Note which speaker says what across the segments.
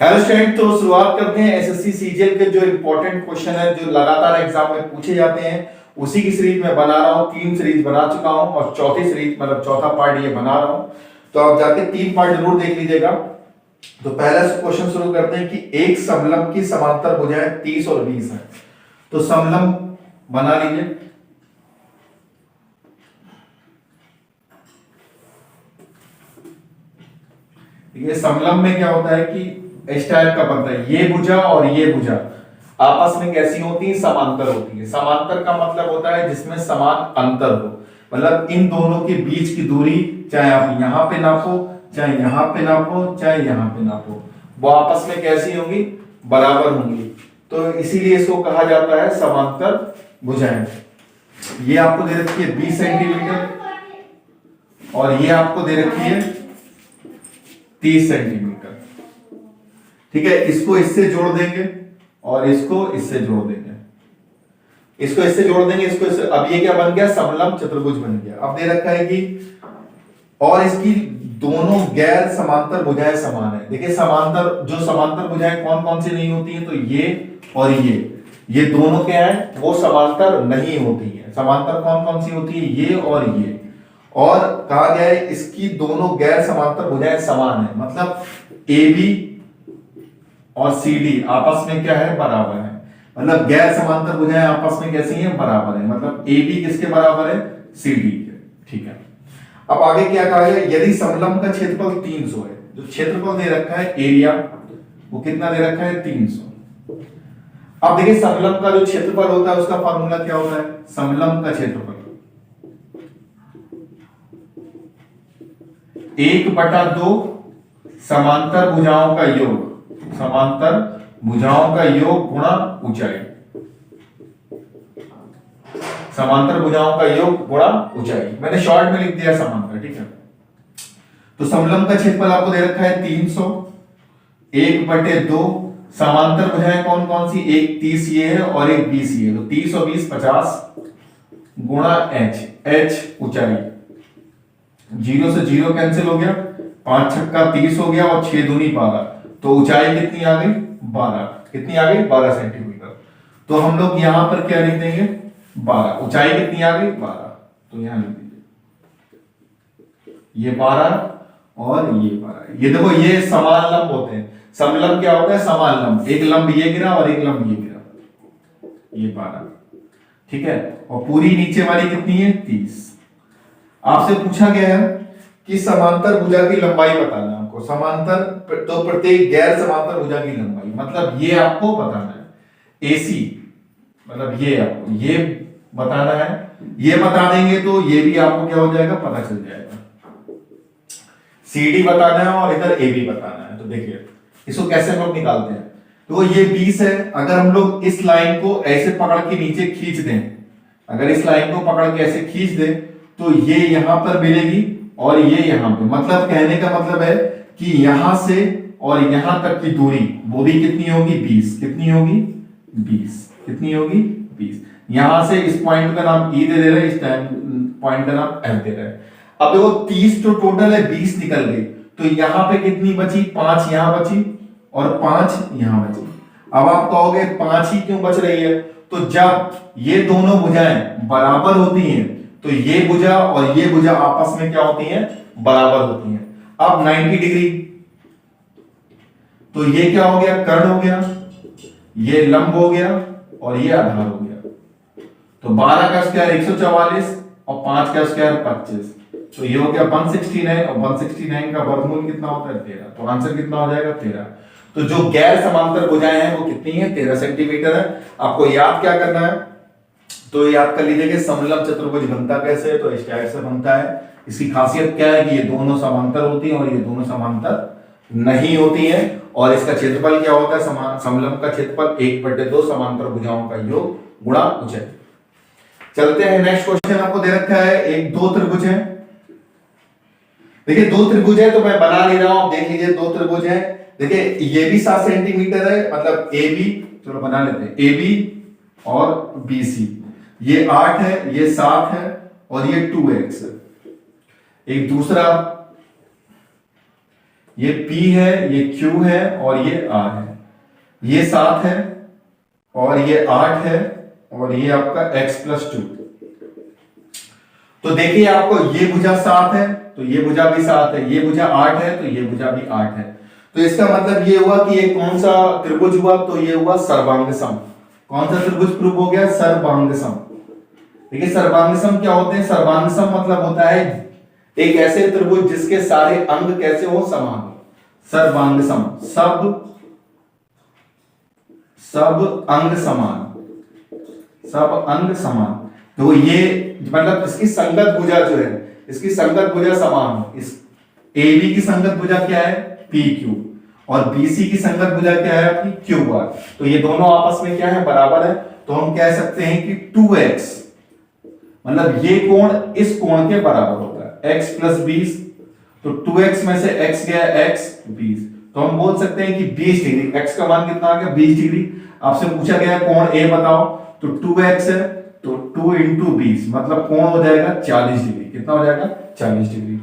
Speaker 1: Hello student, तो शुरुआत करते हैं एसएससी सीजीएल के जो इंपॉर्टेंट क्वेश्चन है जो लगातार एग्जाम में पूछे जाते हैं उसी की सीरीज में बना रहा हूँ। 3 सीरीज बना चुका हूँ और चौथी सीरीज मतलब चौथा पार्ट ये बना रहा हूँ, तो आप जाके 3 पार्ट जरूर देख लीजिएगा। तो पहला क्वेश्चन शुरू करते हैं कि एक समलंब की समांतर भुजाएं 30 और 20 है। तो समलंब बना लीजिए। ये समलंब में क्या होता है कि इस टाइप का बनता है, ये भुजा और ये भुजा आपस में कैसी होती है, समांतर होती है। समांतर का मतलब होता है जिसमें समान अंतर हो, मतलब इन दोनों के बीच की दूरी चाहे आप यहां पे नापो, चाहे यहां पे नापो, चाहे यहां पे नापो, वो आपस में कैसी होंगी, बराबर होंगी। तो इसीलिए इसको कहा जाता है समांतर भुजाएं। ये आपको दे रखी है 20 सेंटीमीटर और ये आपको दे रखी है 30 सेंटीमीटर। ठीक है, इसको इससे जोड़ देंगे और इसको इससे जोड़ देंगे, इसको इससे जोड़ देंगे, इसको इससे। अब ये क्या बन गया, समलंब चतुर्भुज बन गया। अब दे रखा है कि और इसकी दोनों गैर समांतर भुजाएं समान है। देखिए समांतर, जो समांतर भुजाएं कौन कौन सी नहीं होती हैं, तो ये और ये दोनों क्या है, वो समांतर नहीं होती है। समांतर कौन कौन सी होती है, ये और ये। और कहा गया है इसकी दोनों गैर समांतर भुजाएं समान है, मतलब AB और CD आपस में क्या है, बराबर है। मतलब गैर समांतर भुजाएं आपस में कैसी हैं, बराबर है। मतलब AB किसके बराबर है, CD के। ठीक है, अब आगे क्या कहा है, यदि समलंब का क्षेत्रफल 300 है, जो क्षेत्रफल दे रखा है एरिया वो कितना दे रखा है, 300। अब देखिए समलंब का जो क्षेत्रफल होता है उसका फॉर्मूला क्या होता है, समलंब का क्षेत्रफल 1/2 समांतर भुजाओं का योग, समांतर भुजाओं का योग गुणा ऊंचाई, समांतर भुजाओं का योग गुणा ऊंचाई। मैंने शॉर्ट में लिख दिया समांतर। ठीक है, तो समलंब का क्षेत्रफल आपको दे रखा है 300, 1/2 समांतर भुजाएं कौन कौन सी, एक 30 ये है और एक 20 ये है, तो 30 और 20 50 गुणा h ऊंचाई। 0 से 0 कैंसिल हो गया, 5 छक्का 30 हो गया और 6 दूनी 12, तो ऊंचाई कितनी आ गई, 12। कितनी आ गई, 12 सेंटीमीटर। तो हम लोग यहां पर क्या लिख देंगे, 12। ऊंचाई कितनी आ गई, 12। तो यहां लिख दीजिए ये 12 और ये 12। ये देखो ये समान लंब होते हैं। समलंब क्या होता है, समान लंब। एक लंब ये गिरा और एक लंब ये गिरा, ये 12। ठीक है, और पूरी नीचे वाली कितनी है, 30। आपसे पूछा गया है कि समांतर भुजा की लंबाई बताना आपको। समांतर तो प्रत्येक गैर समांतर भुजा की लंबाई, मतलब ये आपको बताना है। AC मतलब ये आपको ये बताना है। ये बता देंगे तो ये भी आपको क्या हो जाएगा, पता चल जाएगा। CD बताना है और इधर AB बताना है। तो देखिए इसको कैसे हम लोग निकालते हैं, तो ये 20 है। अगर हम लोग इस लाइन को ऐसे पकड़ के नीचे खींच दें, अगर इस लाइन को पकड़ के ऐसे खींच दें तो ये यहां पर मिलेगी और ये यहां पे। मतलब कहने का मतलब है कि यहां से और यहां तक की दूरी वो भी कितनी होगी, 20। कितनी होगी, 20। कितनी होगी, 20। यहां से इस पॉइंट का नाम E दे रहे हैं, इस पॉइंट का नाम F दे रहे हैं। अब देखो 30 तो टोटल है, 20 निकल गई, तो यहां पे कितनी बची, 5 यहां बची और 5 यहां बची। अब आप कहोगे 5 ही क्यों बच रही है, तो जब ये दोनों भुजाएं बराबर होती हैं तो ये भुजा और ये भुजा आपस में क्या होती हैं, बराबर होती हैं। अब 90 डिग्री, तो ये क्या हो गया, कर्ण हो गया, ये लंब हो गया और ये आधार हो गया। तो 12 का स्क्वायर 144 और 5 का स्क्वायर 25, तो ये हो गया 169 और 169 का वर्गमूल कितना होता है, 13। तो आंसर कितना हो जाएगा, 13। तो जो गैर समांतर भुजाएं हैं वो कितनी है, 13 सेंटीमीटर है। आपको याद क्या करना है, तो याद कर लीजिए कि समलंब चतुर्भुज बनता कैसे है, तो इस टाइप से बनता है। इसकी खासियत क्या है कि ये दोनों समांतर होती हैं और ये दोनों समांतर नहीं होती हैं। और इसका क्षेत्रफल क्या होता है, समलंब का क्षेत्रफल 1/2 समांतर भुजाओं का योग गुणा ऊंचाई। चलते हैं नेक्स्ट क्वेश्चन। आपको दे रखा है एक दो त्रिभुज है। देखिए 2 त्रिभुज है तो मैं बना ले रहा हूं, आप देख लीजिए 2 त्रिभुज है। देखिए ये भी 7 सेंटीमीटर है, मतलब AB, चलो बना लेते हैं, AB और BC। ये 8 है, ये 7 है और ये 2x है। एक दूसरा ये P है, ये Q है और ये R है, ये 7 है और ये 8 है और ये आपका x+2। तो देखिए आपको ये भुजा 7 है तो ये भुजा भी 7 है, ये भुजा 8 है तो ये भुजा भी 8 है। तो इसका मतलब ये हुआ कि ये कौन सा त्रिभुज हुआ, तो ये हुआ सर्वांगसम। कौन सा त्रिभुज प्रूव हो गया? सर्वांगसम। देखिए सर्वांगसम क्या होते हैं? सर्वांगसम मतलब होता है एक ऐसे त्रिभुज जिसके सारे अंग कैसे हो? समान हो। सर्वांगसम, सब अंग समान, सब अंग समान। तो ये मतलब इसकी संगत भुजा जो है, इसकी संगत भुजा समान हो। इस AB की संगत भुजा क्या है? PQ, और BC की संगत भुजा क्या है आपकी? QR। तो ये दोनों आपस में क्या है? बराबर है। तो हम कह सकते हैं कि 2x, मतलब ये कोण इस कोण के बराबर होता है, x+20। तो 2x में से x गया x, 20। तो हम बोल सकते हैं कि 20 डिग्री, x का मान कितना आ गया? 20 डिग्री। आपसे पूछा गया कोण A बताओ, तो 2x है तो 2 × 20 मतलब कोण हो जाएगा 40 डिग्री। कितना हो जाएगा? 40 डिग्री।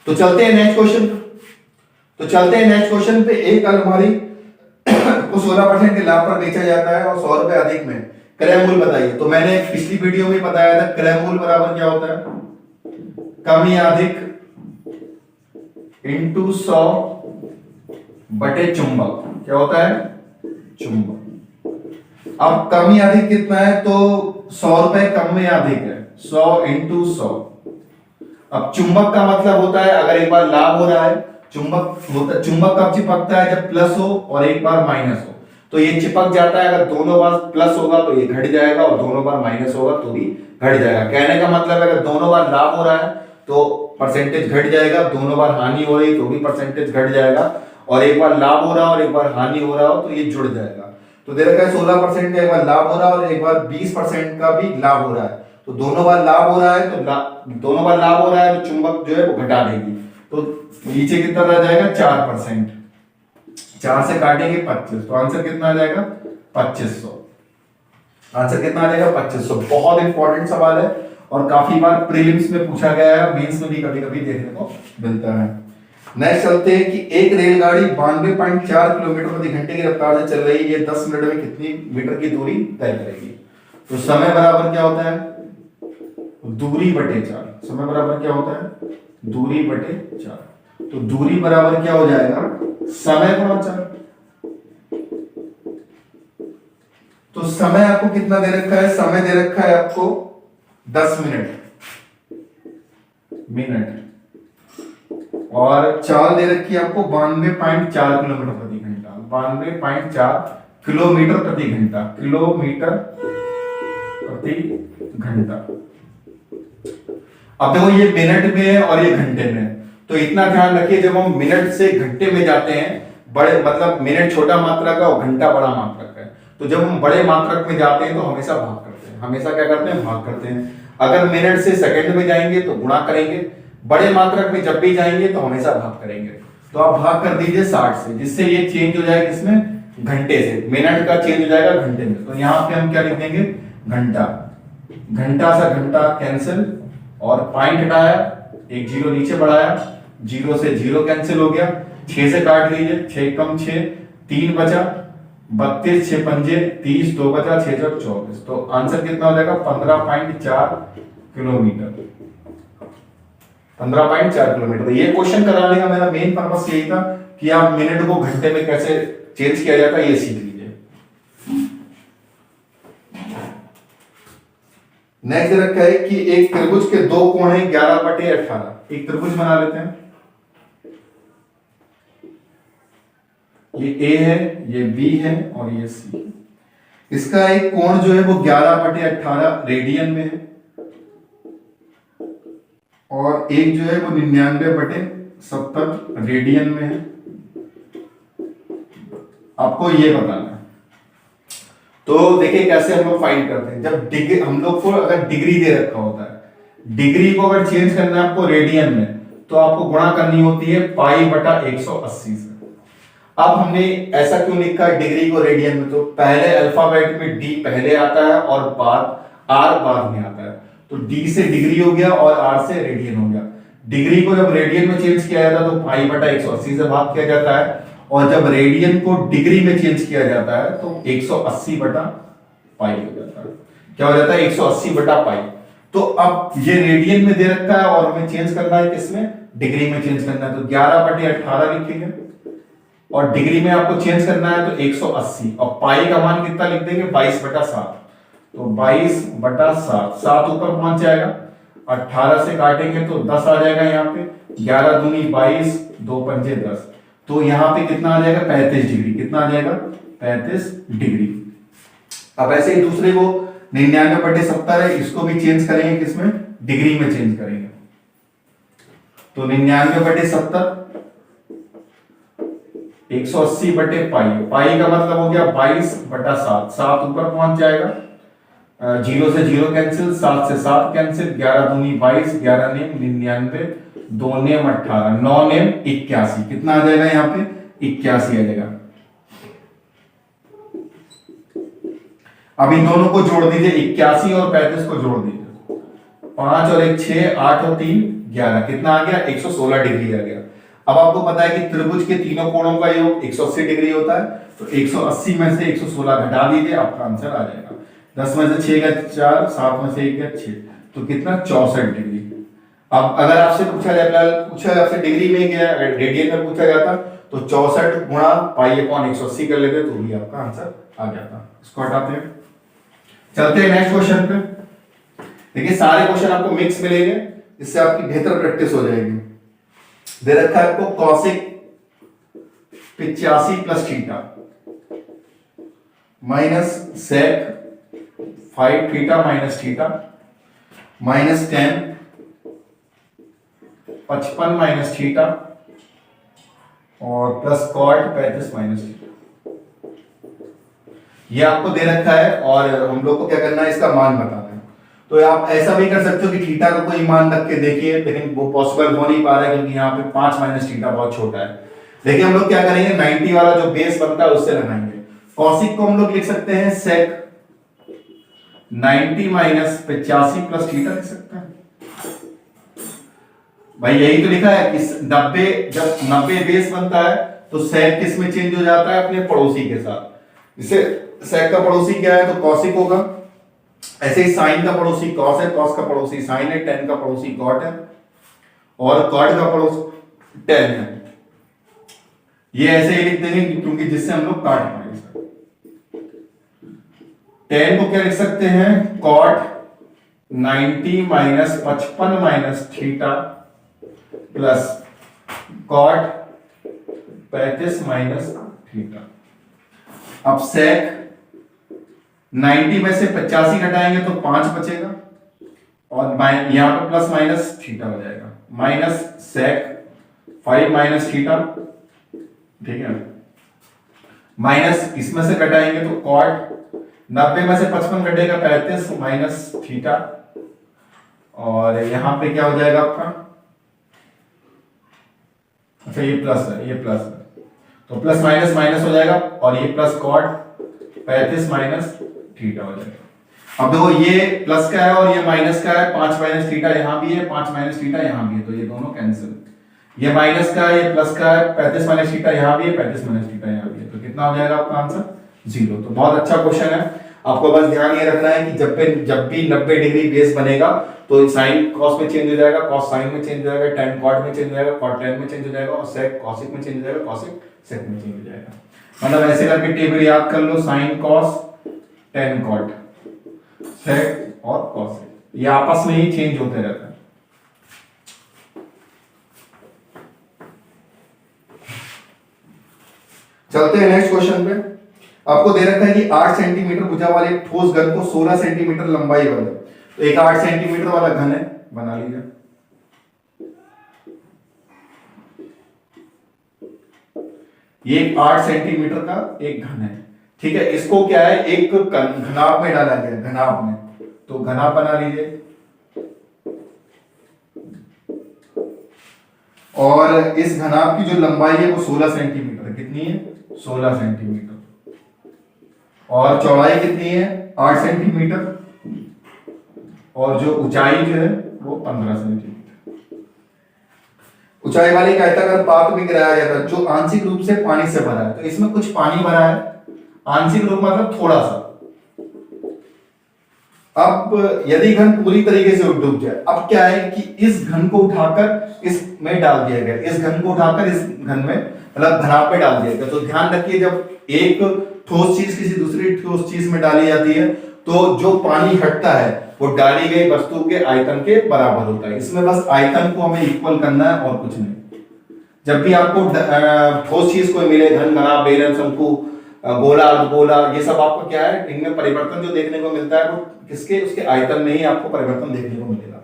Speaker 1: तो चलते हैं नेक्स्ट क्वेश्चन। पे एक अलमारी को 16% के लाभ पर बेचा जाता है और 100 रुपए अधिक में, क्रय मूल्य बताइए। तो मैंने पिछली वीडियो में बताया था क्रय मूल्य बराबर क्या होता है? कम या अधिक इंटू 100 बटे चुंबक। क्या होता है? चुंबक। अब कम या अधिक कितना है? तो 100 रुपए कम में या अधिक है, 100 × 100। अब चुंबक का मतलब होता है अगर एक बार लाभ हो रहा है, चुंबक कब चिपकता है? जब प्लस हो और एक बार माइनस हो। तो ये चिपक जाता है, अगर दोनों बार प्लस होगा तो ये घट जाएगा और दोनों बार माइनस होगा तो भी घट जाएगा। कहने का मतलब अगर दोनों बार लाभ हो रहा है तो परसेंटेज घट जाएगा, दोनों बार हानि हो रही तो भी परसेंटेज घट जाएगा, और एक बार लाभ हो रहा है और एक बार हानि हो रहा हो तो ये जुड़ जाएगा। तो दे रखा है 16% का एक बार लाभ हो रहा है और एक बार 20% का भी लाभ हो रहा है। तो दोनों बार लाभ हो रहा है तो चुंबक जो है वो घटा देगी। तो नीचे कितना रह जाएगा? 4%। 4 से काटेंगे 25, तो आंसर कितना आ जाएगा? 2500। आंसर कितना आ जाएगा? 2500। बहुत इंपॉर्टेंट सवाल है और काफी बार प्रीलिम्स में पूछा गया है, मेंस में भी कभी कभी देखने को मिलता है। नेक्स्ट चलते हैं कि एक रेलगाड़ी 92.4 किलोमीटर प्रति घंटे की रफ्तार से चल रही है, ये 10 मिनट में कितनी मीटर की दूरी तय करेगी? तो समय बराबर क्या होता है? दूरी बटे 4। समय बराबर क्या होता है? दूरी बटे 4। तो दूरी बराबर क्या हो जाएगा? समय गुणा 4। तो समय आपको कितना दे रखा है? समय दे रखा है आपको 10 मिनट, और चाल दे रखी है आपको 92.4 किलोमीटर प्रति घंटा। 92.4 किलोमीटर प्रति घंटा, किलोमीटर प्रति घंटा। अब देखो ये मिनट में है और ये घंटे में है, तो इतना ध्यान रखिए जब हम मिनट से घंटे में जाते हैं, बड़े मतलब मिनट छोटा मात्रक है और घंटा बड़ा मात्रक है, तो जब हम बड़े मात्रक में जाते हैं तो हमेशा भाग करते हैं। हमेशा क्या करते हैं? भाग करते हैं। अगर मिनट से सेकंड में जाएंगे तो गुणा करेंगे, बड़े मात्रक में जब भी जाएंगे तो हमेशा भाग करेंगे। तो आप भाग कर दीजिए 60 से, जिससे ये चेंज हो जाएगा किसमें? घंटे से। मिनट का चेंज हो जाएगा घंटे में। तो यहाँ पे हम क्या लिख देंगे? घंटा। घंटा से घंटा कैंसिल, और पॉइंट हटाया, एक जीरो नीचे बढ़ाया, जीरो से जीरो कैंसिल हो गया, 6 से काट लीजिए, 6 कम 6, 3 बचा, 32, 6 पंजे 30, 2 बचा, 6 चौक 24। तो आंसर कितना हो जाएगा? 15.4 किलोमीटर। 15.4 किलोमीटर। तो ये क्वेश्चन कराने का मेरा मेन पर्पस यही था कि आप मिनट को घंटे में कैसे चेंज किया जाता है ये सीख लीजिए। नेक्स्ट रखा है कि एक त्रिभुज के दो कोण हैं 11/18। एक त्रिभुज बना लेते हैं, ये ए है, ये बी है और ये सी है। इसका एक कोण जो है वो 11/18 रेडियन में है और एक जो है वो 99/70 रेडियन में है। आपको ये बताना है। तो देखिए कैसे हम लोग फाइंड करते हैं। जब डिग्री हम लोग को अगर डिग्री दे रखा होता है, डिग्री को अगर चेंज करना है आपको रेडियन में, तो आपको गुणा करनी होती है पाई/180 से। अब हमने ऐसा क्यों लिखा है डिग्री को रेडियन में? तो पहले अल्फाबेट में डी पहले आता है और बाद आर बाद में आता है, तो डी से डिग्री हो गया और आर से रेडियन हो गया। डिग्री को जब रेडियन में चेंज किया जाता है तो पाई/180 से भाग किया जाता है, और जब रेडियन को डिग्री में चेंज किया जाता है तो 180/पाई हो जाता है। क्या हो जाता है? 180/पाई। तो अब ये रेडियन में दे रखा है और हमें चेंज करना है किसमें? डिग्री में चेंज करना है। तो 11/18 लिखेंगे और डिग्री में आपको चेंज करना है तो 180, और पाई का मान कितना लिख देंगे? 22/7। तो 22/7, 7 ऊपर पहुंच जाएगा, 18 से काटेंगे तो 10 आ जाएगा यहाँ पे। 11 दूनी 22, 2 पंजे 10, तो यहाँ पे कितना आ जाएगा? 35 डिग्री। कितना आ जाएगा? 35 डिग्री। अब ऐसे ही दूसरे को 99/70 है, इसको भी चेंज करेंगे किसमें? डिग्री में चेंज करेंगे। तो 99/70 180/पाई, पाई का मतलब हो गया 22/7, 7 ऊपर पहुंच जाएगा, 0 से 0 कैंसिल, 7 से 7 कैंसिल, 11 दूनी 22, 11 नेम 99, 2 नेम 18, 9 नेम 81। कितना आ जाएगा यहाँ पे? 81 आ जाएगा। अब इन दोनों को जोड़ दीजिए, 81 और 35 को जोड़ दीजिए, 5 और 1 6, 8 और 3 11, कितना आ गया? 116 डिग्री आ गया। अब आपको पता है कि त्रिभुज के तीनों कोणों का योग 180 डिग्री होता है, तो 180 में से 116 घटा दीजिए, आपका आंसर आ जाएगा। 10 में से 6 गया 4, 7 में से 1 गया 6, तो कितना? 64 डिग्री। अब अगर आपसे पूछा जाए आपसे डिग्री में क्या रेडियन में पूछा जाता तो 64 गुणा पाई/180 कर लेते तो भी आपका आंसर आ जाता। इसको हटाते हैं, चलते हैं नेक्स्ट क्वेश्चन पे। देखिए सारे क्वेश्चन आपको मिक्स मिलेंगे, इससे आपकी बेहतर प्रैक्टिस हो जाएगी। दे रखा है आपको cosec 85 plus theta minus sec 5 theta minus theta minus 10 55 minus theta और प्लस कॉट 35 माइनस थीटा। ये आपको दे रखा है और हम लोग को क्या करना है? इसका मान बताना है। तो आप ऐसा भी कर सकते हो कि थीटा का कोई मान रख के देखिए, लेकिन वो पॉसिबल हो नहीं पा रहा है क्योंकि यहाँ पे 5 माइनस थीटा बहुत छोटा है। देखिए हम लोग क्या करेंगे, 90 वाला जो बेस बनता है उससे लगाएंगे। कॉसिक को हम लोग लिख सकते हैं सेक 90 माइनस 85 प्लस थीटा लिख सकते हैं। भाई यही तो लिखा है कि 90, जब 90 बेस बनता है तो सेक किस में चेंज हो जाता है? अपने पड़ोसी के साथ। इसे सेक का पड़ोसी क्या है? तो कॉसिक होगा। ऐसे ही साइन का पड़ोसी कॉस है, कॉस का पड़ोसी साइन है, टेन का पड़ोसी कॉट है और कॉट का पड़ोसी टेन है। ये ऐसे ही लिख देंगे क्योंकि जिससे हम लोग काट पाएंगे। टेन को क्या लिख सकते हैं? Cot 90 minus 55 minus theta plus cot 35 minus theta. अब सेक 90 में से 85 घटाएंगे तो 5 बचेगा और यहां पर प्लस माइनस थीटा हो जाएगा, माइनस सेक 5 माइनस थीटा, ठीक है, माइनस इसमें से घटाएंगे तो कॉट 90 में से 55 घटेगा 35 माइनस थीटा, और यहां पे क्या हो जाएगा आपका? अच्छा ये प्लस है, ये प्लस है, तो प्लस माइनस माइनस हो जाएगा और ये प्लस कॉट 35 माइनस थीटा हो जाएगा। अब देखो ये प्लस का है और ये माइनस का है, 5 माइनस थीटा यहां भी है, 5 माइनस थीटा यहां भी है, तो ये दोनों कैंसिल। ये माइनस का है, ये प्लस का है, 35 माइनस थीटा यहां भी है, 35 माइनस थीटा यहां भी है, तो कितना हो जाएगा आपका आंसर? 0। तो बहुत अच्छा क्वेश्चन है। आपको बस ध्यान ये रखना है कि जब भी 90 डिग्री बेस बनेगा तो साइन कॉस में चेंज हो जाएगा, कॉस साइन में चेंज हो जाएगा, टेन कॉट में चेंज हो जाएगा, कॉट टेन में चेंज हो जाएगा और सेक कॉसिक में चेंज हो जाएगा, कॉसिक सेक में चेंज हो जाएगा। मतलब ऐसे करके टेबल याद कर लो, sine cos tan cot sec और कॉसिक। ये आपस में ही चेंज होते रहता है। चलते हैं नेक्स्ट क्वेश्चन पे। आपको दे रखा है कि 8 सेंटीमीटर भुजा वाले ठोस घन को 16 सेंटीमीटर लंबाई बने। तो एक 8 सेंटीमीटर वाला घन है, बना लीजिए। ये 8 सेंटीमीटर का एक घन है, ठीक है। इसको क्या है, एक घनाभ में डाला गया, घनाभ में। तो घनाभ बना लीजिए। और इस घनाभ की जो लंबाई है वो 16 सेंटीमीटर, कितनी है, 16 सेंटीमीटर। और चौड़ाई कितनी है, 8 सेंटीमीटर। और जो ऊंचाई जो है वो 15 सेंटीमीटर। ऊंचाई वाली का आयताकार पात्र में गिराया जाता है जो आंशिक रूप से पानी से भरा है। तो इसमें कुछ पानी भरा है, आंशिक रूप मतलब थोड़ा सा। अब यदि घन पूरी तरीके से डूब जाए, अब क्या है कि इस घन को उठाकर इसमें डाल दिया गया, इस घन को उठाकर इस घन में मतलब घनाभ पे डाल दिया गया। तो ध्यान रखिए, जब एक ठोस चीज किसी दूसरी ठोस चीज में डाली जाती है तो जो पानी हटता है वो डाली गई वस्तु के आयतन के बराबर होता है। इसमें बस आयतन को हमें इक्वल करना है और कुछ नहीं। जब भी आपको ठोस चीज कोई मिले, घन, घनाभ, बेलन, शंकु, गोला, अर्धगोला, ये सब आपको क्या है, इनमें परिवर्तन जो देखने को मिलता है वो किसके, उसके आयतन में ही आपको परिवर्तन देखने को मिलेगा।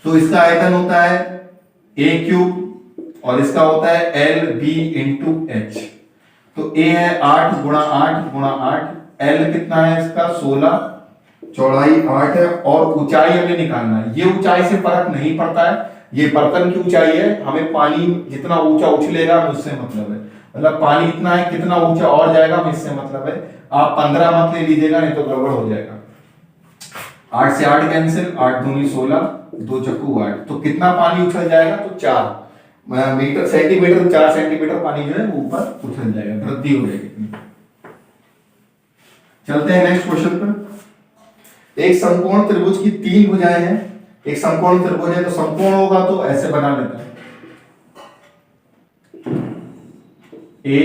Speaker 1: तो इसका आयतन होता है a क्यूब और इसका होता है एल बी इंटू एच। तो a है 8 गुणा 8 गुणा 8, l कितना है इसका 16, चौड़ाई 8 है और ऊंचाई हमें निकालना है। ये ऊंचाई से फर्क नहीं पड़ता है, ये बर्तन की ऊंचाई है। हमें पानी जितना ऊंचा उछलेगा उससे मतलब है, मतलब पानी इतना है, कितना ऊंचा और जाएगा इससे मतलब है। आप 15 मत ले लीजिएगा, नहीं तो गड़बड़ हो जाएगा। 8 से 8 कैंसिल, 8 दूनी 16, 2 चक्कू 8। तो कितना पानी उछल जाएगा, तो 4 मीटर सेंटीमीटर, 4 सेंटीमीटर पानी जो है वो ऊपर उछल जाएगा, वृद्धि हो जाएगी। चलते हैं नेक्स्ट क्वेश्चन पर। एक समकोण त्रिभुज की 3 भुजाएं हैं। एक समकोण त्रिभुज है तो समकोण होगा तो ऐसे बना लेते हैं, ए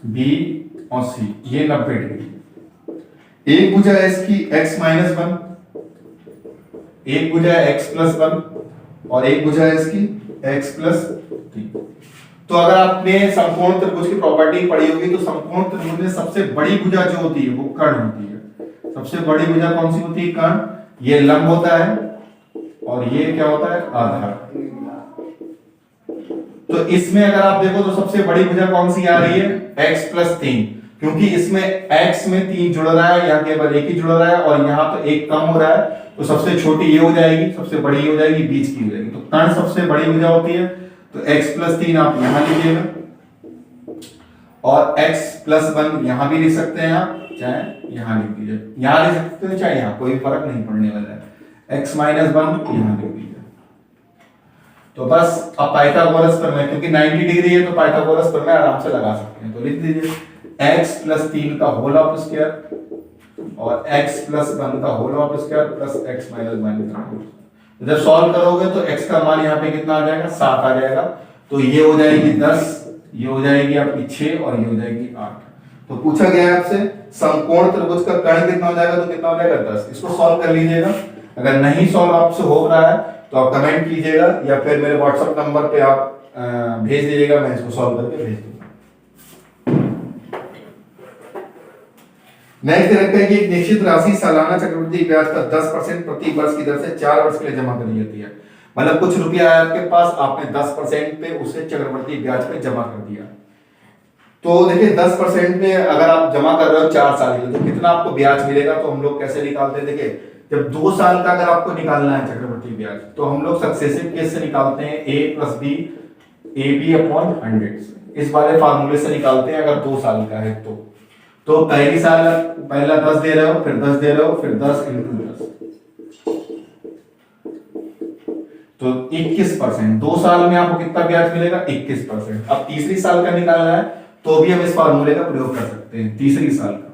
Speaker 1: बी और सी, ये 90 डिग्री। एक भुजा है इसकी x-1, एक भुजा है x+1 और एक भुजा है इसकी x+3। तो अगर आपने समकोण त्रिभुज की प्रॉपर्टी पढ़ी होगी तो समकोण त्रिभुज में सबसे बड़ी भुजा जो होती है वो कर्ण होती है। सबसे बड़ी भुजा कौन सी होती है, कर्ण। ये लंब होता है और ये क्या होता है, आधार। तो इसमें अगर आप देखो तो सबसे बड़ी भुजा कौन सी आ रही है, x+3, क्योंकि इसमें x में 3 जुड़ रहा है, यहाँ केवल एक ही जुड़ रहा है और यहाँ तो एक कम हो रहा है। तो सबसे छोटी ये हो जाएगी, सबसे बड़ी ये हो जाएगी, बीच की हो जाएगी। तो कर्ण सबसे बड़ी भुजा होती है। तो x+3 आप यहां लीजिएगा और x+1 यहां भी लिख सकते हैं आप, चाहे यहां लिख दीजिए, यहां लिख सकते हैं चाहे यहां, कोई फर्क नहीं पड़ने वाला है। x-1 यहां लिख दीजिए। तो बस अब पाइथागोरस प्रमेय, क्योंकि 90 डिग्री है तो पाइथागोरस प्रमेय आराम से लगा सकते हैं। तो लिख दीजिए x+3 का होल ऑफ स्क्वायर और x+1 का whole of square plus x-1 का होल। जब सॉल्व करोगे तो x का मान यहाँ पे कितना आ जाएगा, 7 आ जाएगा। तो ये हो जाएगी 10, ये हो जाएगी आपकी 6 और ये हो जाएगी 8। तो पूछा गया है आपसे समकोण त्रिभुज का कर्ण कितना हो जाएगा, तो कितना हो जाएगा 10। इसको सॉल्व कर लीजिएगा। अगर नहीं सॉल्व आपसे हो रहा है तो आप कमेंट कीजिएगा या फिर मेरे व्हाट्सएप नंबर पे आप भेज दीजिएगा, मैं इसको सॉल्व करके भेज दूंगा। नेक्स्ट रखते हैं कि एक निश्चित राशि सालाना चक्रवृद्धि ब्याज का 10% प्रति वर्ष की दर से 4 वर्ष के लिए जमा करी जाती है। मतलब कुछ रुपया है आपके पास, आपने 10% पे उसे चक्रवृद्धि ब्याज पे जमा कर दिया। तो देखिए 10% पे अगर आप जमा कर रहे हो 4 साल के लिए तो कितना आपको ब्याज मिलेगा, तो हम लोग कैसे निकालते हैं। देखिए जब 2 साल का अगर आपको निकालना है चक्रवृद्धि ब्याज तो हम लोग सक्सेसिव केस से निकालते हैं, ab/100 इस वाले फार्मूले से निकालते हैं। अगर 2 साल का है तो पहली साल पहला 10 दे रहे हो, फिर 10 दे रहे हो, फिर 10 × 10 तो 21%। 2 साल में आपको कितना ब्याज मिलेगा, 21%। अब तीसरी साल का निकालना है तो भी हम इस फार्मूले का प्रयोग कर सकते हैं, तीसरी साल का।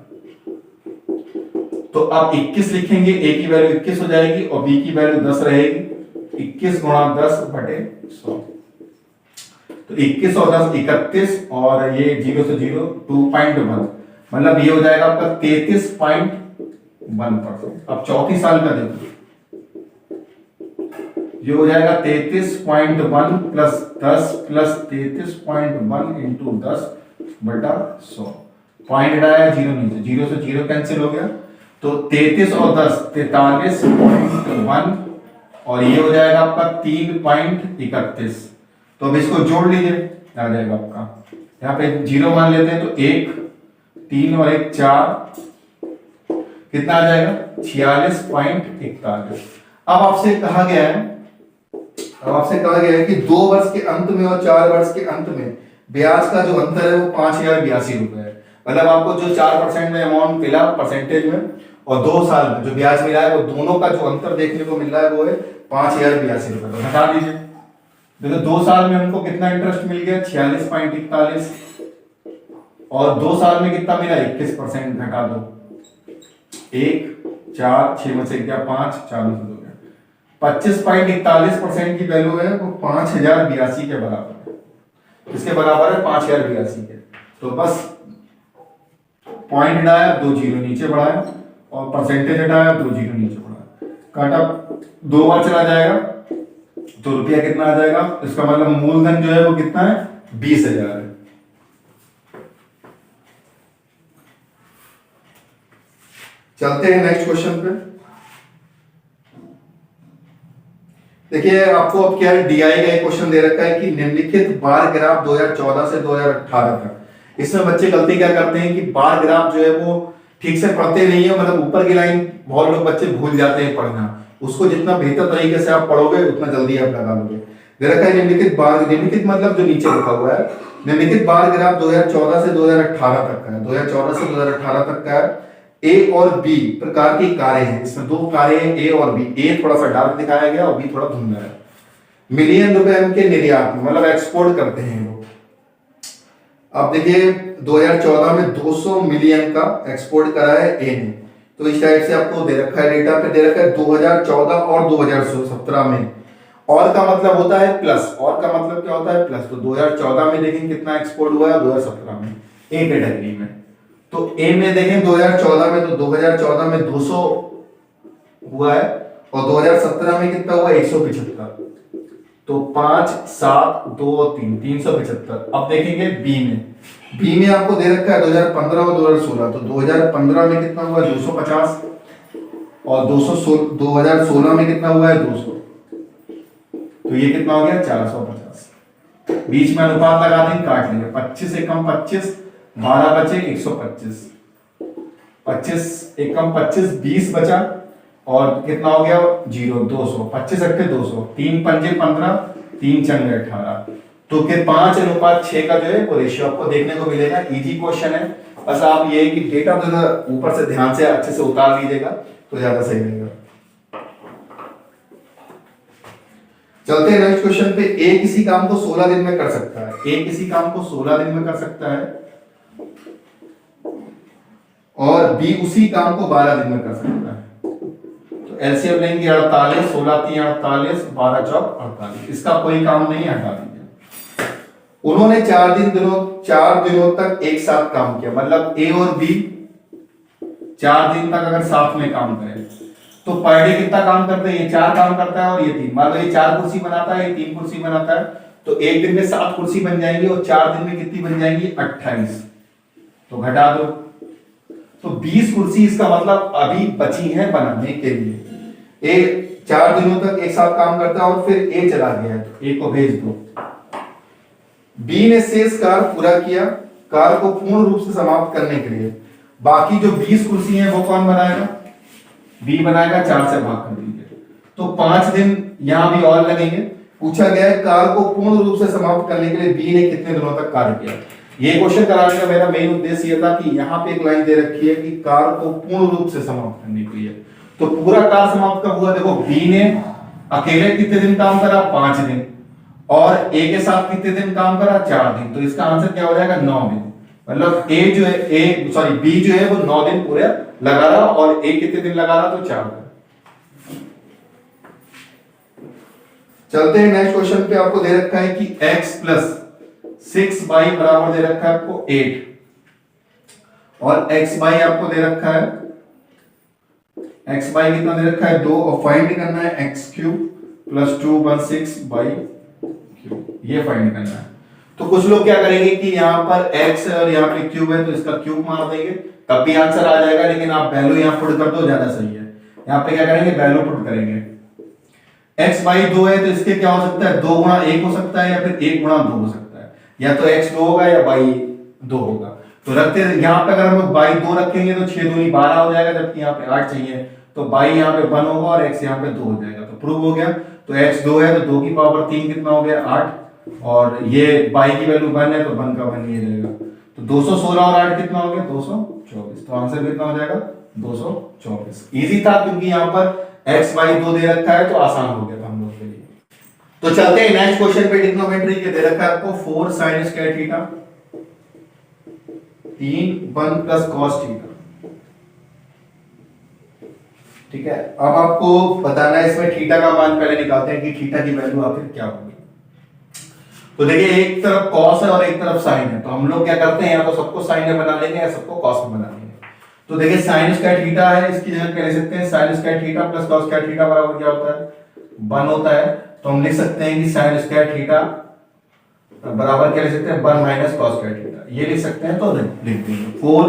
Speaker 1: तो आप 21 लिखेंगे, a की वैल्यू 21 हो जाएगी और b की वैल्यू 10 रहेगी। 21 × 10/100 तो 21 और 10 31 और ये 0 से 0 2.1, मतलब ये हो जाएगा आपका 33.1%। अब चौथी साल का देखो, ये हो जाएगा 33.1 प्लस 10 प्लस 33.1 इंटू 10 बटा 100। पॉइंट हटाया, जीरो नीचे, जीरो से जीरो कैंसिल हो गया, तो 33 और 10 43.1 और ये हो जाएगा आपका 3.31। तो अब इसको जोड़ लीजिए, आ जाएगा आपका, यहाँ पे जीरो मान लेते हैं तो 1 3 और 1 4, कितना आ जाएगा 46.41। अब आपसे कहा गया है कि 2 वर्ष के अंत में और 4 वर्ष के अंत में ब्याज का जो अंतर है वो 5082 रुपए है। मतलब आपको जो 4% में अमाउंट मिला परसेंटेज में और 2 साल में जो ब्याज मिला है वो दोनों का जो अंतर देखने को मिल रहा है वो है 5082 रुपए। तो घटा दीजिए, देखो 2 साल में हमको कितना इंटरेस्ट मिल गया 46.41 और 2 साल में कितना मिला 21%। घटा दो, 1 4 6 में से क्या 5 4 में से 2 गया, 25.41% की वैल्यू है वो 5082 के बराबर है। इसके बराबर है 5082 के। तो बस पॉइंट हटाया, 2 जीरो नीचे बढ़ाया और परसेंटेज हटाया, 2 जीरो नीचे बढ़ाया, काटा 2 बार चला जाएगा तो रुपया कितना आ जाएगा, इसका मतलब मूलधन जो है वो कितना है 20,000 है। चलते हैं नेक्स्ट क्वेश्चन पे। देखिए आपको अब क्या है, डीआई का एक क्वेश्चन दे रखा है कि निम्नलिखित बार ग्राफ 2014 से 2018 तक। इसमें बच्चे गलती क्या करते हैं कि बार ग्राफ जो है वो ठीक से पढ़ते नहीं है, मतलब ऊपर की लाइन बहुत लोग बच्चे भूल जाते हैं पढ़ना, उसको जितना बेहतर तरीके से आप पढ़ोगे उतना जल्दी आप लगा लोगे। दे रखा है निम्नलिखित बार, निम्नलिखित मतलब जो नीचे लिखा हुआ है, निम्नलिखित बार ग्राफ 2014 से 2018 तक का है, 2014 से 2018 तक का है। ए और बी प्रकार की कारें हैं, इसमें 2 कारें हैं ए और बी, ए थोड़ा सा डार्क दिखाया गया और बी थोड़ा धुंधला है। मिलियन रुपए के निर्यात मतलब एक्सपोर्ट करते हैं वो। अब देखिए 2014 में 200 मिलियन का एक्सपोर्ट करा है ए ने, तो इस टाइप से आपको दे रखा है डेटा पे, दे रखा है 2014 और 2017 में। और का मतलब होता है प्लस, और का मतलब क्या होता है प्लस। तो 2014 में देखें कितना एक्सपोर्ट हुआ है 2017 में ए कैटेगरी में, तो ए में देखें 2014 में, तो 2014 में 200 हुआ है और 2017 में कितना हुआ 175, तो 5 7 2 3 375। अब देखेंगे बी में, बी में आपको दे रखा है 2015 और 2016, तो 2015 में कितना हुआ 250 और 2016 में कितना हुआ है 200, तो ये कितना हो गया 450। बीच में अनुपात लगा देंगे, काट लेंगे, 25 एकम 25, 12 बचे 125, 25 एकम 25 20 बचा और कितना हो गया 0 200, 25 अट्ठे 200, 3 पंजे 15, 3 चंगे 18, तो फिर 5:6 का जो है वो रेशियो आपको देखने को मिलेगा। इजी क्वेश्चन है, बस आप ये कि डेटा जो ऊपर से ध्यान से अच्छे से उतार लीजिएगा तो ज्यादा सही रहेगा। चलते हैं नेक्स्ट क्वेश्चन पे। ए किसी काम को 16 दिन में कर सकता है, ए किसी काम को 16 दिन में कर सकता है और बी उसी काम को 12 दिन में कर सकता है। तो एलसीएम लेंगे 48, 16 3 48, 12 चौक 48, इसका कोई काम नहीं, हटा दीजिए। उन्होंने 4 दिनों तक एक साथ काम किया, मतलब ए और बी 4 दिन तक अगर साथ में काम करें तो पर डे कितना काम करते हैं, ये 4 काम करता है और ये 3, मान लो ये 4 कुर्सी बनाता है, ये 3 कुर्सी बनाता है, तो एक दिन में 7 कुर्सी बन जाएंगी और 4 दिन में कितनी बन जाएंगी 28, तो घटा दो, तो 20 कुर्सी इसका मतलब अभी बची है बनाने के लिए। ए 4 दिनों तक एक साथ काम करता है और फिर ए चला गया, तो ए को भेज दो। बी ने शेष कार्य पूरा किया, कार्य को पूर्ण रूप से समाप्त करने के लिए बाकी जो 20 कुर्सी हैं वो कौन बनाएगा, बी बनाएगा, 4 से भाग कर दीजिए, तो 5 दिन यहां भी और लगेंगे। पूछा गया है कार्य को पूर्ण रूप से समाप्त करने के लिए बी ने कितने दिनों तक कार्य किया। ये क्वेश्चन कराने का मेरा मेन उद्देश्य ये था कि यहाँ पे एक लाइन दे रखी है कि कार्य को पूर्ण रूप से समाप्त करने के लिए, तो पूरा कार्य समाप्त कब हुआ, देखो बी ने अकेले कितने दिन काम करा 5 दिन और ए के साथ कितने दिन काम करा 4 दिन, तो इसका आंसर क्या हो जाएगा 9 दिन। मतलब ए जो है बी जो है वो 9 दिन पूरे लगा रहा और ए कितने दिन लगा रहा, तो 4 दिन। चलते हैं नेक्स्ट क्वेश्चन पे। आपको दे रखा है कि x प्लस 6y बराबर दे रखा है आपको 8 और xy आपको दे रखा है, xy कितना दे रखा है 2 और फाइंड करना है x क्यूब प्लस 216/क्यू, ये फाइंड करना है। तो कुछ लोग क्या करेंगे कि यहाँ पर x है और यहाँ पे क्यूब है तो इसका क्यूब मार देंगे, तब भी आंसर आ जाएगा, लेकिन आप वैल्यू यहाँ पुट कर दो, ज्यादा सही है। यहाँ पे क्या करेंगे, वैल्यू पुट करेंगे। x बाई 2 है तो इसके क्या हो सकता है, 2 गुणा 1 हो सकता है या फिर 1 गुणा 2 हो सकता है, या तो x 2 होगा या बाई 2 होगा। तो रखते हैं यहाँ पे, अगर हम लोग बाई 2 रखेंगे तो 6 दूनी 12 हो जाएगा, जबकि यहाँ पे 8 चाहिए, तो बाई यहाँ पे 1 होगा और x यहाँ पे 2 हो जाएगा, तो प्रूव हो गया। तो x 2 है तो 2 की पावर 3 कितना हो गया, 8, और ये बाई की वैल्यू 1 है तो 1 का 1 ये रहेगा, तो 216 और 8 कितना हो गया, 224। तो आंसर कितना हो जाएगा, 224। इजी था क्योंकि यहाँ पर x बाई 2 दे रखा है तो आसान हो गया था हम लोग के लिए। तो चलते हैं नेक्स्ट क्वेश्चन पे। ट्रिग्नोमेट्री के दे रखा है आपको 4 sin square theta 3 1 plus cos theta, ठीक है। अब आपको बताना है इसमें थीटा का मान, पहले निकालते हैं कि थीटा की वैल्यू आखिर क्या होगी। तो देखिए एक तरफ cos है और एक तरफ sin है, तो हम लोग क्या करते हैं, या तो सबको sin में बना लेंगे या सबको cos में बना लेंगे। तो देखिए sin स्क्वायर थीटा है, इसकी जगह कह सकते हैं sin square theta plus cos square theta बराबर क्या होता है, 1 होता है। तो हम लिख सकते हैं कि sin स्क्वायर थीटा बराबर क्या लिख सकते हैं, 1 माइनस cos स्क्वायर थीटा, ये लिख सकते हैं। तो लिख देंगे 4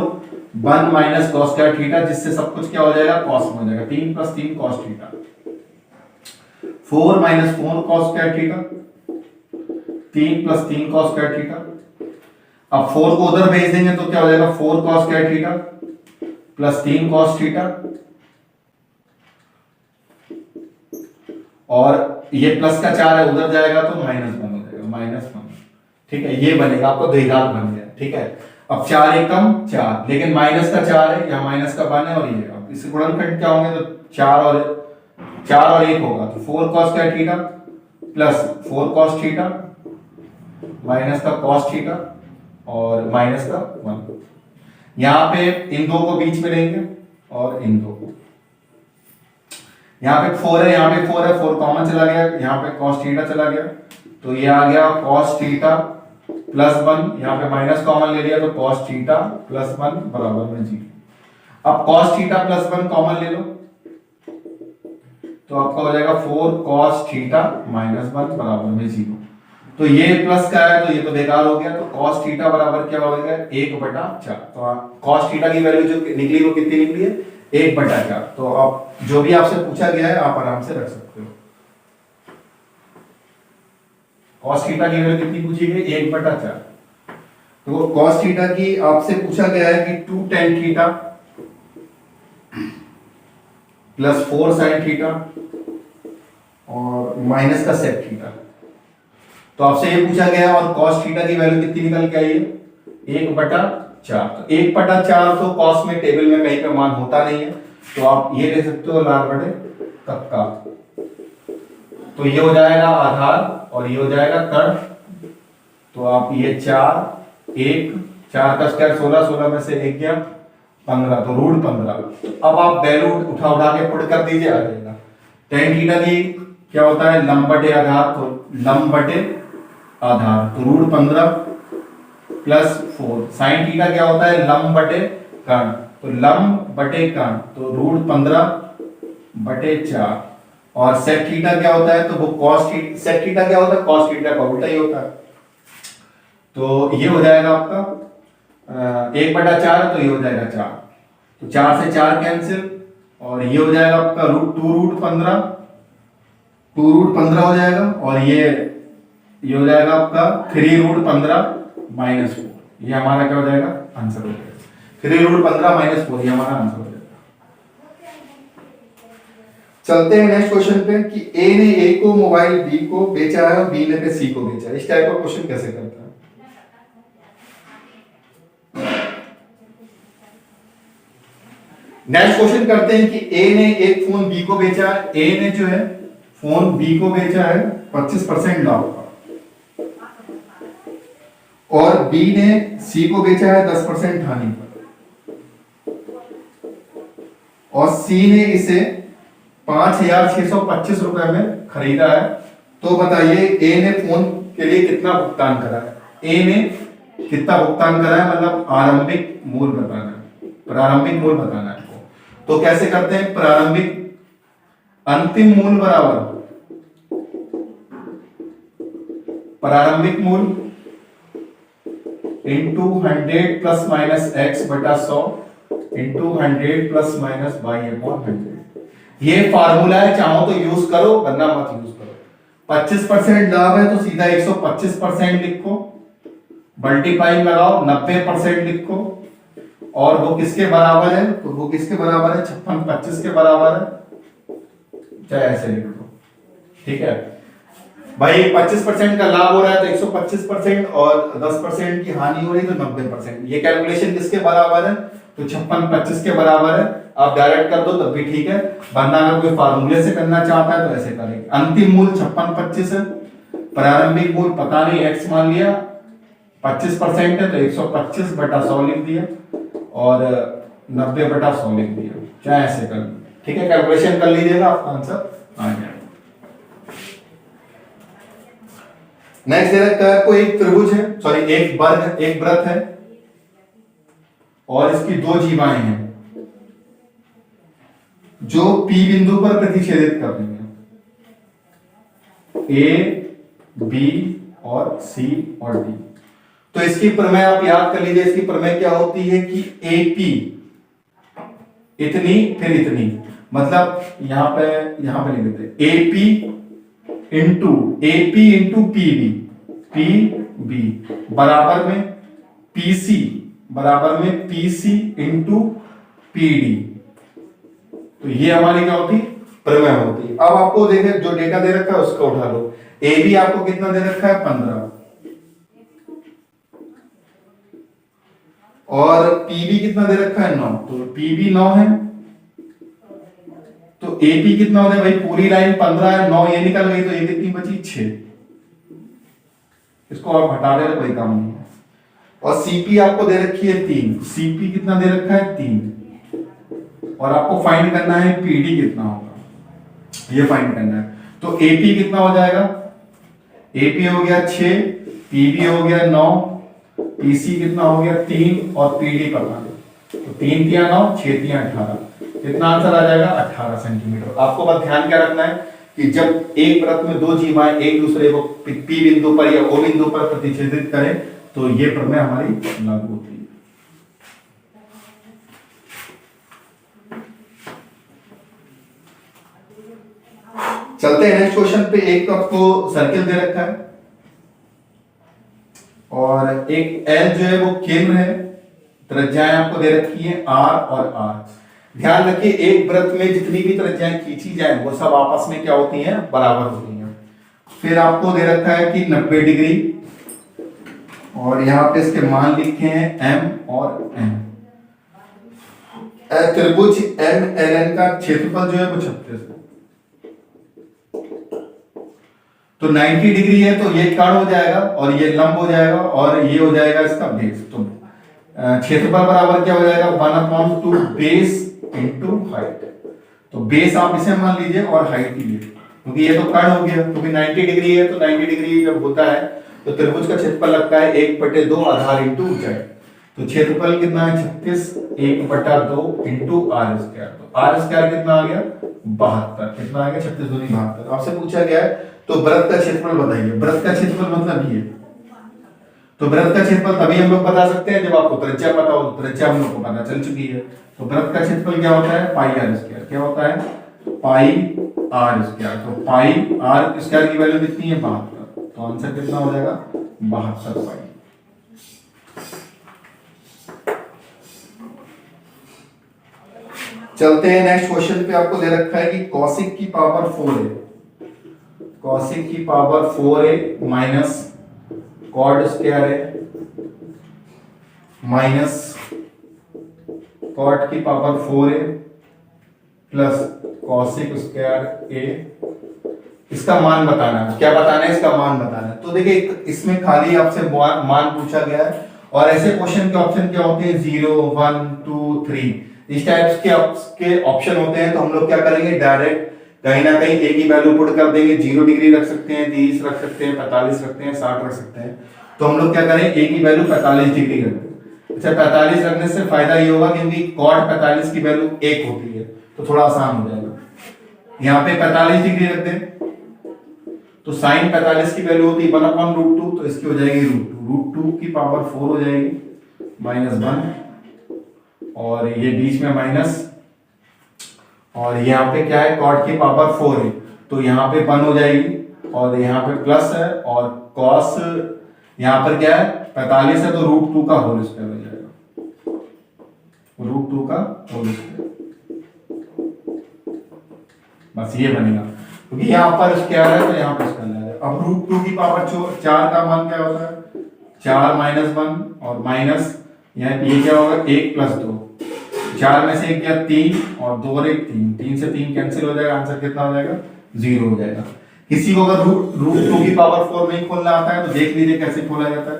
Speaker 1: 1 माइनस cos स्क्वायर थीटा, जिससे सब कुछ क्या हो जाएगा, cos में हो जाएगा, 3 plus 3 cos theta, 4 minus 4 cos square theta, 3 plus 3 cos square theta. अब 4 को उधर भेज देंगे तो क्या हो जाएगा, 4 cos square theta plus 3 cos theta, और ये प्लस का 4 है उधर जाएगा तो -1 हो जाएगा, -1, ठीक है। ये बनेगा, आपको द्विघात बन गया, ठीक है। अब 4 एक कम 4, लेकिन माइनस का 4 है, यहाँ माइनस का 1 है, और ये अब इसे गुणनखंड क्या होंगे, तो 4 और 1 होगा, तो 4 cos square theta plus 4 cos theta minus का cos थीटा और माइनस का 1। यहाँ पे इन दो को बीच में लेंगे और इन दो को, यहाँ पे 4 है, यहाँ पे 4 है, 4 कॉमन चला गया, यहाँ पे cos थीटा चला गया, तो ये आ गया cos थीटा प्लस 1, यहाँ पे माइनस कॉमन ले लिया तो cos थीटा प्लस 1 बराबर में 0। अब cos थीटा प्लस 1 कॉमन ले लो तो आपका हो जाएगा 4 cos थीटा माइनस 1 बराबर में 0। तो ये प्लस का है तो ये तो बेकार हो गया, तो cos थीटा बराबर क्या हो गया, 1/4। तो cos थीटा की वैल्यू जो निकली वो कितनी निकली है, 1/4। तो आप जो भी आपसे पूछा गया है आप आराम से रख सकते हो। cos थीटा की वैल्यू कितनी पूछी गई, 1/4। तो cos थीटा की आपसे पूछा गया है कि 2 tan theta plus 4 sin theta और माइनस का sec थीटा। तो आपसे ये पूछा गया और cos थीटा की वैल्यू कितनी निकल के आई है, 1/4। तो 1/4 तो cos में टेबल में कहीं पे मान होता नहीं है, तो आप ये ले सकते हो लार बटे कक्का। तो ये हो जाएगा आधार और ये हो जाएगा कर्ण, तो आप ये 4 1 4 का स्क्वायर 16, 16 में से 1 गया 15, तो √15। अब आप वैल्यू उठा के पुट कर दीजिए, आ जाएगा। tan थीटा की क्या होता है, लंब बटे आधार, तो लंब बटे आधार, तो √15 प्लस 4। sin थीटा क्या होता है, लंब बटे कर्ण, तो लंब बटे कर्ण, तो √15/4। और sec थीटा क्या होता है, तो वो cos थीटा, sec थीटा क्या होता है, cos थीटा का उल्टा ही होता है। तो ये हो जाएगा आपका 1/4, तो ये हो जाएगा 4, तो 4 से 4 कैंसिल, और ये हो जाएगा आपका √2 √15 हो जाएगा, और ये हो जाएगा आपका 3√15 - 4। ये हमारा क्या हो जाएगा, आंसर हो जाएगा 3√15 - 4, ये हमारा आंसर हो जाएगा। चलते हैं नेक्स्ट क्वेश्चन पे कि ए ने ए को मोबाइल बी को बेचा है और बी ने पे सी को बेचा है। इस टाइप का क्वेश्चन कैसे करता है। नेक्स्ट क्वेश्चन करते हैं कि ए ने एक फोन बी को बेचा है, ए ने जो है फोन बी को बेचा है 25% लाभ का, और बी ने सी को बेचा है 10% हानि पर, और सी ने इसे 5,625 रुपए में खरीदा है। तो बताइए ए ने फोन के लिए कितना भुगतान करा है, ए ने कितना भुगतान करा है, मतलब आरंभिक मूल्य बताना है, प्रारंभिक मूल्य बताना है आपको। तो कैसे करते हैं, प्रारंभिक अंतिम मूल्य बराबर प्रारंभिक मूल इंटू 100 प्लस माइनस x बटा 100 into 100 plus minus y upon 100। ये फार्मूला है, चाहो तो यूज करो वरना मत यूज करो। 25% लाभ है तो सीधा 125% लिखो, मल्टीप्लाइंग लगाओ 90% लिखो, और वो किसके बराबर है, तो वो किसके बराबर है 56 25 के बराबर है, चाहे ऐसे लिख दो। ठीक है भाई, 25% का लाभ हो रहा है तो 125% और 10% की हानि हो रही है तो 90%। ये कैलकुलेशन किसके बराबर है, तो 56 25 के बराबर है। आप डायरेक्ट कर दो तब भी ठीक है, वरना अगर कोई फार्मूले से करना चाहता है तो ऐसे करेंगे। अंतिम मूल 56 25 है, प्रारंभिक मूल पता नहीं x मान लिया, 25% है तो 125 बटा 100 लिख दिया और 90 बटा 100 लिख दिया, चाहे ऐसे कर लो। ठीक है, कैलकुलेशन कर लीजिएगा, आपका आंसर आ जाएगा। नेक्स्ट दे रखा है कोई एक त्रिभुज है, सॉरी एक वर्ग, एक वृत्त है और इसकी दो जीवाएं हैं जो P बिंदु पर प्रतिच्छेदित कर रही हैं, A, B और C और D। तो इसकी प्रमेय आप याद कर लीजिए। इसकी प्रमेय क्या होती है कि AP इतनी फिर इतनी, मतलब यहां पे लिख देते AP इंटू पीबी बराबर में पीसी इंटू पीडी। तो ये हमारी क्या होती, प्रमेय होती है। अब आपको देखे जो डेटा दे रखा है उसका उठा लो। ए बी आपको कितना दे रखा है 15, और पीबी कितना दे रखा है 9, तो पीबी 9 है, तो एपी कितना हो गया भाई, पूरी लाइन 15 है, 9 ये निकल गई तो ये कितनी बची 6। इसको आप हटा दे तो कोई काम नहीं है। और सीपी आपको दे रखी है 3, सीपी कितना दे रखा है 3, और आपको फाइंड करना है पीडी कितना होगा, ये फाइंड करना है। तो एपी कितना हो जाएगा, एपी हो गया 6, पीबी हो गया 9, पीसी कितना हो गया 3 और पीडी पता नहीं, तो 3 3 9 6 3 18, कितना आंसर आ जाएगा 18 सेंटीमीटर। आपको बस ध्यान क्या रखना है कि जब एक वृत्त में दो जीवाएं एक दूसरे को पी बिंदु पर या ओ बिंदु पर प्रतिच्छेदित करें तो ये प्रमेय हमारी लागू होती है। चलते हैं नेक्स्ट क्वेश्चन पे। एक तो आपको सर्किल दे रखा है और एक एल जो है वो केंद्र है, त्रिज्याएं आपको दे रखी है आर और आर। ध्यान रखिए एक वृत्त में जितनी भी त्रिज्याएं खींची जाए वो सब आपस में क्या होती हैं, बराबर होती हैं। फिर आपको दे रखा है कि 90 डिग्री, और यहाँ पे इसके मान लिखे हैं m और n। त्रिभुज एम एल एन का क्षेत्रफल जो है वो 36 है, तो 90 डिग्री है तो ये कर्ण हो जाएगा और ये लंब हो जाएगा और ये हो जाएगा इसका बेस। तो क्षेत्रफल बराबर क्या हो जाएगा 1/2 बेस इंटू हाइट। तो बेस आप इसे मान लीजिए और हाइट लीजिए, क्योंकि ये तो कर्ण हो गया, क्योंकि 90 डिग्री है तो 90 डिग्री जब होता है तो त्रिभुज का क्षेत्रफल लगता है 1/2 आधार इंटू ऊंचाई। तो क्षेत्रफल कितना है 36, 1/2 इंटू आर स्क्वायर। तो आर स्क्वायर कितना आ गया 72, कितना आ गया 36 दूनी 72। आपसे पूछा गया है तो वृत्त का क्षेत्रफल बताइए। वृत्त का क्षेत्रफल मतलब ये, तो वृत्त का क्षेत्रफल तभी हम लोग बता सकते हैं जब आपको त्रिज्या पता हो। त्रिज्या हम लोग को पता चल चुकी है, तो वृत्त का क्षेत्रफल क्या होता है पाई आर स्क्वायर। क्या होता है पाई आर स्क्वायर। तो पाई आर स्क्वायर की वैल्यू कितनी है 72, तो आंसर कितना हो जाएगा 72 पाई। चलते हैं नेक्स्ट क्वेश्चन पे। आपको दे रखा है कि कॉसिक की पावर 4 है, कॉसिक की पावर 4 है माइनस कॉड स्क्वायर है माइनस कॉट की पावर 4 है प्लस कॉसिक स्क्वायर ए। इसका मान बताना है। क्या बताना है, इसका मान बताना है। तो देखिए इसमें खाली आपसे मान पूछा गया है, और ऐसे क्वेश्चन के ऑप्शन क्या होते हैं 0 1 2 3 इस टाइप्स के ऑप्शन होते हैं। तो हम लोग क्या करेंगे डायरेक्ट कहीं ना कहीं ए की वैल्यू पुट कर देंगे। 0 डिग्री रख सकते हैं, 30 रख सकते हैं, 45 रखते हैं, 60 रख सकते हैं। तो हम लोग क्या करें ए की वैल्यू 45 डिग्री रख दें। अच्छा 45 रखने से फायदा ये होगा क्योंकि कॉट 45 की वैल्यू 1 होती है, तो थोड़ा आसान हो जाएगा। यहाँ पे 45 डिग्री रख दें तो साइन 45 की वैल्यू होती है 1/√2, तो इसकी हो जाएगी √2 की पावर 4 हो जाएगी -1, और ये बीच में माइनस, और यहाँ पे क्या है कॉट की पावर 4 है, तो यहाँ पे 1 हो जाएगी, और यहाँ पे प्लस है, और कॉस यहाँ पर क्या है 45 है, तो √2 का होल स्क्वायर हो जाएगा, √2 का होल स्क्वायर, बस ये बनेगा, क्योंकि यहाँ पर स्क्वायर है तो यहाँ पर स्क्वायर आ जाएगा। अब √2 की पावर 4 का मान क्या होता है 4 - 1, और माइनस यहाँ ये क्या होगा 1 + 2, 4 में से 1 गया 3, और 2 और 1 3, 3 से 3 कैंसिल हो जाएगा, आंसर कितना हो जाएगा 0 हो जाएगा। किसी को अगर √2 की पावर 4 नहीं खोलना आता है तो देख लीजिए कैसे खोला जाता है।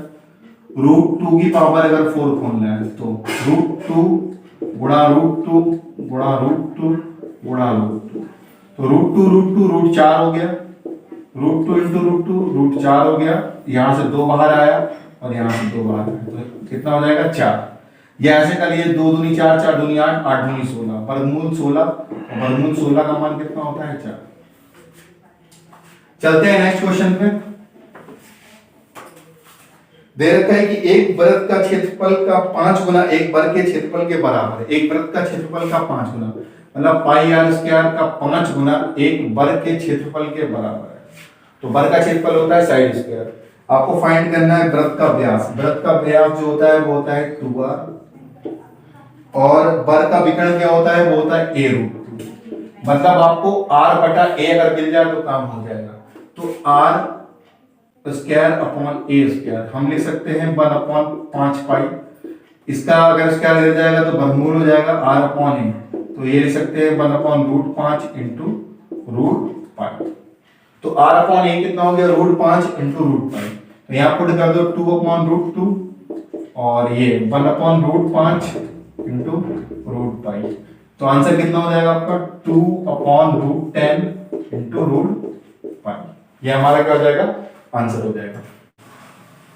Speaker 1: √2 की पावर अगर 4 खोलना है तो √2 गुणा √2 गुणा √2 गुणा √2, तो √2 √4 हो गया, √2 × √2 √4 हो गया, यहां से 2 बाहर आया और यहां से 2 बाहर आया, तो कितना हो जाएगा 4। या ऐसे कर लिए 2 दूनी 4, 4 दूनी 8, 8 दूनी 16, वर्गमूल 16, और वर्गमूल 16 का मान कितना होता है 4। चलते हैं नेक्स्ट क्वेश्चन पे। दे रखा है कि एक वृत्त का क्षेत्रफल का 5 गुना एक वर्ग के क्षेत्रफल के बराबर है। एक वृत्त का क्षेत्रफल का 5 गुना मतलब πr² का 5 गुना एक वर्ग के क्षेत्रफल के बराबर है। तो वर्ग का क्षेत्रफल होता है साइड स्क्वायर। आपको फाइंड करना है वृत्त का व्यास। वृत्त का व्यास जो होता है वो होता है 2r, और वर्ग का विकर्ण क्या होता है वो होता है a√2। मतलब आपको r/a अगर मिल जाए तो काम हो जाएगा। तो r² हम लिख सकते हैं 1/5π। इसका अगर स्क्वायर ले जाएगा तो वर्गमूल हो जाएगा r/a, तो ये लिख सकते हैं 1/√5 × √π। तो r/a कितना हो गया √5 × √π। तो यहाँ पुट कर दो 2/√2 और ये 1/√5 × √π। तो आंसर कितना हो जाएगा आपका 2/√10 × √π। ये हमारा क्या हो जाएगा आंसर हो जाएगा।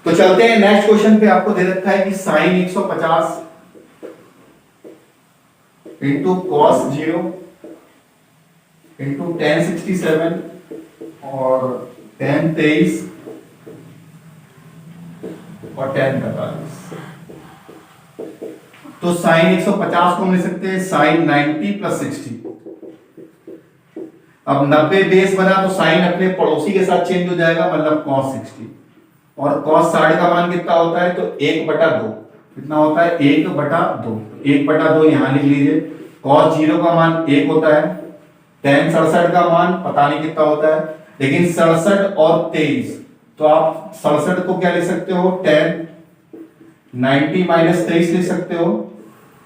Speaker 1: तो चलते हैं नेक्स्ट क्वेश्चन पे। आपको दे रखा है कि sin 150 × cos 0 × tan 67 और tan 23 और tan 45। तो sin 150 को हम लिख सकते हैं sin 90 + 60। अब 90 बेस बना तो साइन अपने पड़ोसी के साथ चेंज हो जाएगा, मतलब cos 60। और cos 60 का मान कितना होता है तो 1/2। कितना होता है 1/2। 1/2 यहां लिख लीजिए। cos 0 का मान 1 होता है। tan 67 का मान पता नहीं कितना होता है, लेकिन 67 और 23, तो आप 67 को क्या लिख सकते हो tan 90 - 23 लिख सकते हो।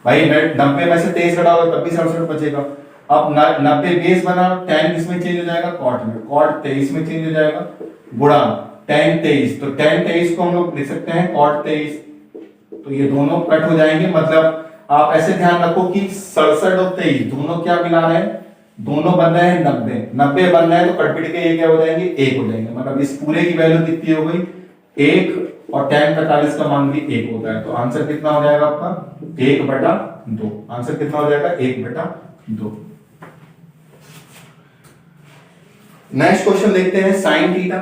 Speaker 1: भाई 90 में से 23 घटाओगे तब भी 67 बचेगा। अब 90 बेस बना, tan किसमें चेंज हो जाएगा cot में, cot 23 में चेंज हो जाएगा, गुणा tan 23। तो tan 23 को हम लोग लिख सकते हैं cot 23। तो ये दोनों कट हो जाएंगे। मतलब आप ऐसे ध्यान रखो कि 67 और 23 दोनों क्या मिला रहे हैं, दोनों बन रहे हैं 90। 90 बन रहे हैं तो कट पिट के ये क्या हो जाएंगे 1 हो जाएंगे। मतलब इस पूरे की वैल्यू कितनी हो गई 1, और tan 45 का मान भी 1 होता है। तो आंसर कितना हो जाएगा आपका 1/2। आंसर कितना हो जाएगा 1/2। नेक्स्ट क्वेश्चन देखते हैं sin theta.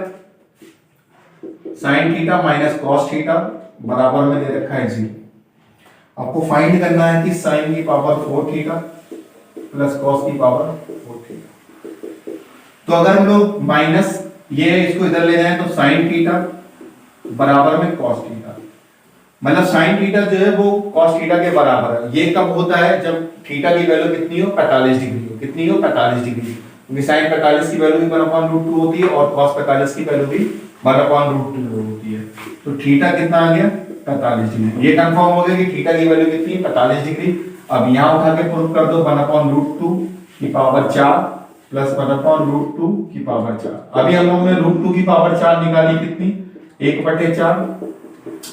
Speaker 1: sin theta minus cos theta बराबर में दे रखा है 0। आपको फाइंड करना है कि sin की पावर 4 थीटा प्लस cos की पावर 4 थीटा। तो अगर हम लोग माइनस ये इसको इधर ले जाएं तो sin थीटा बराबर में cos थीटा, मतलब sin थीटा जो है वो cos थीटा के बराबर है। ये कब होता है जब थीटा की वैल्यू कितनी हो 45 डिग्री हो। कितनी हो 45 डिग्री, क्योंकि sin 45 की वैल्यू भी 1/√2 होती है और cos 45 की वैल्यू भी 1/√2 होती है। तो थीटा कितना आ गया 45 डिग्री। ये कंफर्म हो गया कि थीटा की वैल्यू कितनी है 45 डिग्री। अब यहां उठा के प्रूफ कर दो 1/√2 की पावर 4 प्लस 1/√2 की पावर 4। अभी हम लोगों ने √2 की पावर 4 निकाली कितनी 1/4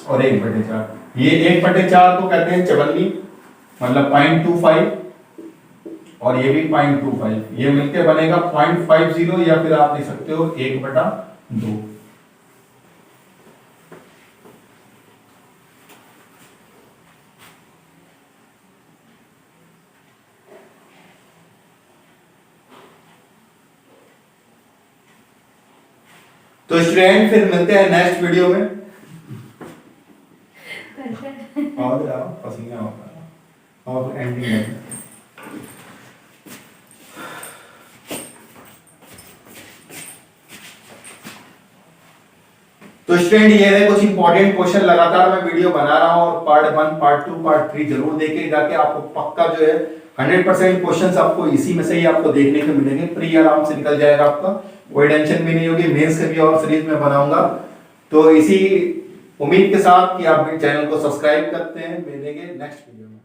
Speaker 1: और 1/4। ये 1/4 को कहते हैं 54, मतलब 0.25, और ये भी 0.25। ये मिलके बनेगा 0.50, या फिर आप लिख सकते हो 1/2। तो स्टूडेंट फिर मिलते हैं नेक्स्ट वीडियो में। आओ पसीना और एंडिंग है। तो स्टूडेंट ये है कुछ इंपॉर्टेंट क्वेश्चन, लगातार मैं वीडियो बना रहा हूँ और पार्ट 1 पार्ट 2 पार्ट 3 जरूर देखे जाके, आपको पक्का जो है 100% क्वेश्चंस आपको इसी में से ही आपको देखने को मिलेंगे। प्री आराम से निकल जाएगा आपका, कोई टेंशन भी नहीं होगी। मेंस के भी और सीरीज में बनाऊंगा। तो इसी उम्मीद के साथ कि आप मेरे चैनल को सब्सक्राइब करते हैं, मिलेंगे नेक्स्ट वीडियो में।